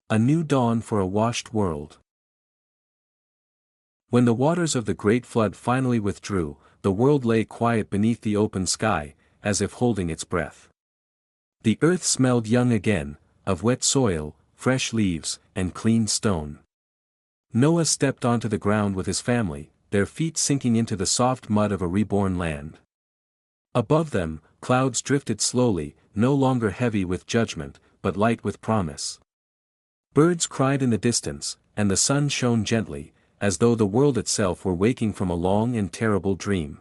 A new dawn for a washed world. When the waters of the great flood finally withdrew, the world lay quiet beneath the open sky, as if holding its breath. The earth smelled young again, of wet soil, fresh leaves, and clean stone. Noah stepped onto the ground with his family, their feet sinking into the soft mud of a reborn land. Above them, clouds drifted slowly, no longer heavy with judgment, but light with promise. Birds cried in the distance, and the sun shone gently, as though the world itself were waking from a long and terrible dream.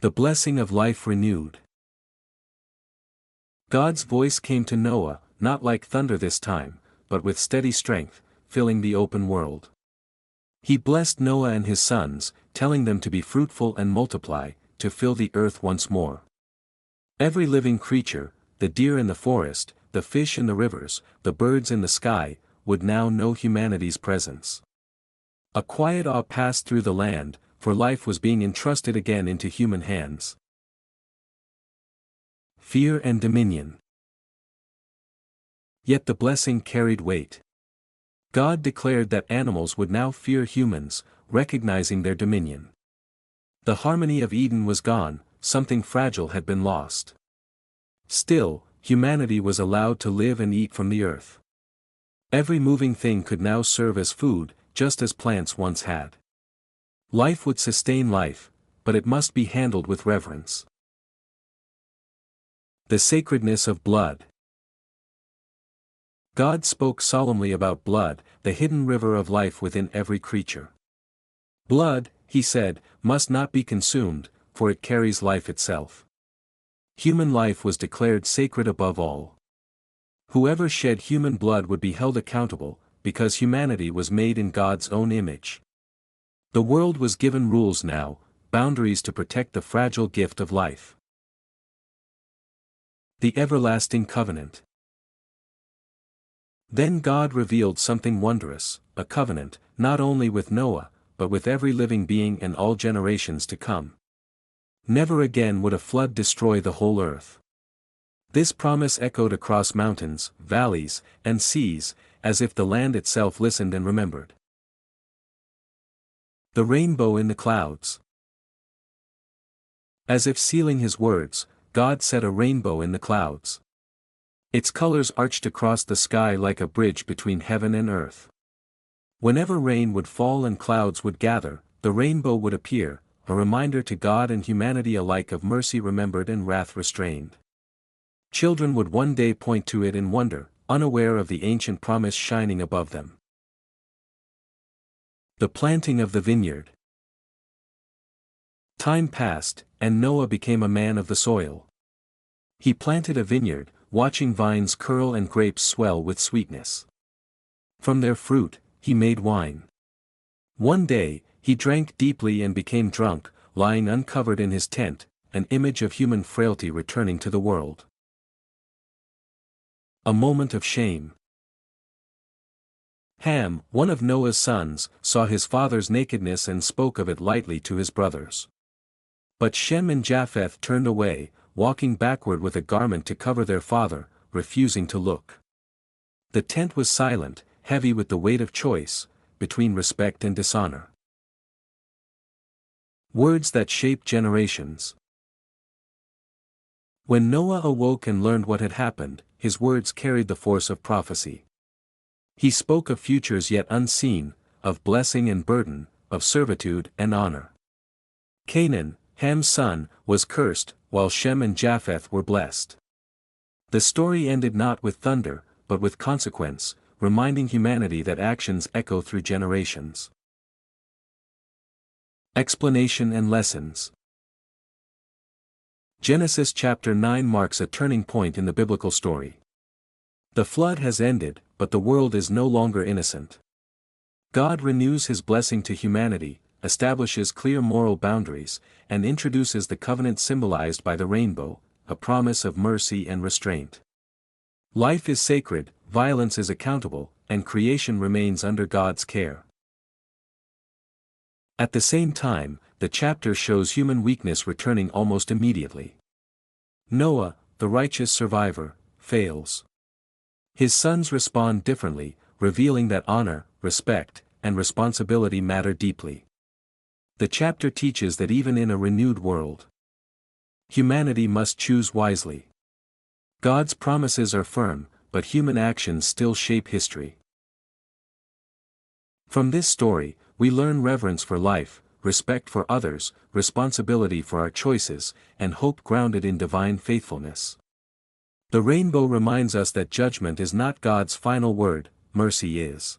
The blessing of life renewed. God's voice came to Noah, not like thunder this time, but with steady strength, filling the open world. He blessed Noah and his sons, telling them to be fruitful and multiply, to fill the earth once more. Every living creature, the deer in the forest, the fish in the rivers, the birds in the sky, would now know humanity's presence. A quiet awe passed through the land, for life was being entrusted again into human hands. Fear and dominion. Yet the blessing carried weight. God declared that animals would now fear humans, recognizing their dominion. The harmony of Eden was gone, something fragile had been lost. Still, humanity was allowed to live and eat from the earth. Every moving thing could now serve as food, just as plants once had. Life would sustain life, but it must be handled with reverence. The sacredness of blood. God spoke solemnly about blood, the hidden river of life within every creature. Blood, he said, must not be consumed, for it carries life itself. Human life was declared sacred above all. Whoever shed human blood would be held accountable, because humanity was made in God's own image. The world was given rules now, boundaries to protect the fragile gift of life. The everlasting covenant. Then God revealed something wondrous, a covenant, not only with Noah, but with every living being and all generations to come. Never again would a flood destroy the whole earth. This promise echoed across mountains, valleys, and seas, as if the land itself listened and remembered. The rainbow in the clouds. As if sealing his words, God set a rainbow in the clouds. Its colors arched across the sky like a bridge between heaven and earth. Whenever rain would fall and clouds would gather, the rainbow would appear, a reminder to God and humanity alike of mercy remembered and wrath restrained. Children would one day point to it in wonder, unaware of the ancient promise shining above them. The planting of the vineyard. Time passed, and Noah became a man of the soil. He planted a vineyard, watching vines curl and grapes swell with sweetness. From their fruit, he made wine. One day, he drank deeply and became drunk, lying uncovered in his tent, an image of human frailty returning to the world. A moment of shame. Ham, one of Noah's sons, saw his father's nakedness and spoke of it lightly to his brothers. But Shem and Japheth turned away, walking backward with a garment to cover their father, refusing to look. The tent was silent, heavy with the weight of choice, between respect and dishonor. Words that shape generations. When Noah awoke and learned what had happened, his words carried the force of prophecy. He spoke of futures yet unseen, of blessing and burden, of servitude and honor. Canaan, Ham's son, was cursed, while Shem and Japheth were blessed. The story ended not with thunder, but with consequence, reminding humanity that actions echo through generations. Explanation and lessons. Genesis chapter 9 marks a turning point in the biblical story. The flood has ended, but the world is no longer innocent. God renews his blessing to humanity, establishes clear moral boundaries, and introduces the covenant symbolized by the rainbow, a promise of mercy and restraint. Life is sacred, violence is accountable, and creation remains under God's care. At the same time, the chapter shows human weakness returning almost immediately. Noah, the righteous survivor, fails. His sons respond differently, revealing that honor, respect, and responsibility matter deeply. The chapter teaches that even in a renewed world, humanity must choose wisely. God's promises are firm, but human actions still shape history. From this story, we learn reverence for life, respect for others, responsibility for our choices, and hope grounded in divine faithfulness. The rainbow reminds us that judgment is not God's final word, mercy is.